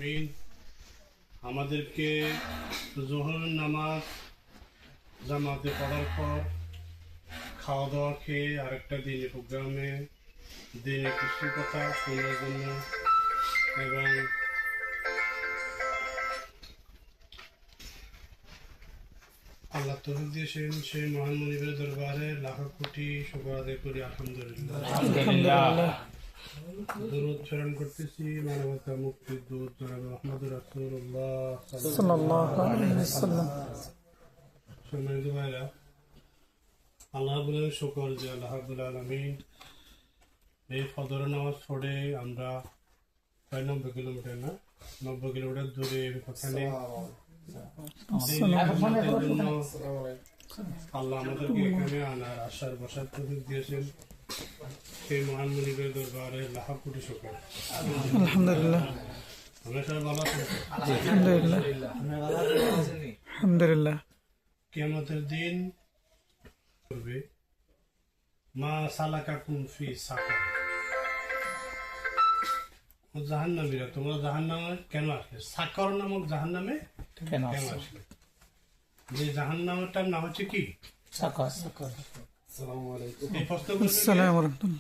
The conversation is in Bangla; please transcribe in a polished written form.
আলামিন আমাদেরকে যোহরের নামাজ জামাতে পড়ার পর খাওয়া দাওয়া খেয়ে আরেকটা দিনের প্রোগ্রামে দিনের কিছু কথা শোনার জন্য এবং আল্লাহ তৌফিক দিয়েছেন সেই মহান মনিবের দরবারে লাখ কোটি শুকর আদায় করি আলহামদুলিল্লাহ। দরুদ প্রেরণ করতেছি মানবতা মুক্তির দূত জনাব মুহাম্মদুর রাসূলুল্লাহ সাল্লাল্লাহু আলাইহি ওয়াসাল্লাম। সম্মানিত ভাইরা, আল্লাহ বলেন শুকর যে আল্লাহ রাব্বুল আলামিন এই ফজর নামাজ পড়ে আমরা প্রায় 90 কিলোমিটার না 90 কিলোমিটার দূরে ওখানে আল্লাহ আমাদেরকে এখানে আনার আসার বসার তৌফিক দিয়েছেন সেই মহান মুনিবের দরবারে লাখ কোটি শুকর আলহামদুলিল্লাহ। আমরা সবাই ভালো আছি আলহামদুলিল্লাহ। কিয়ামতের দিন করবে মা সালাকাকুম ফি সাকার, জাহান্নামীরা তোমরা জাহান্নামে কেন আসলে? সাকর নামক জাহান্নামে কেন আসলে? যে জাহান্নামটার নাম হচ্ছে কি? সাকর। আসসালামু আলাইকুম। এই প্রশ্ন আসসালামু আলাইকুম।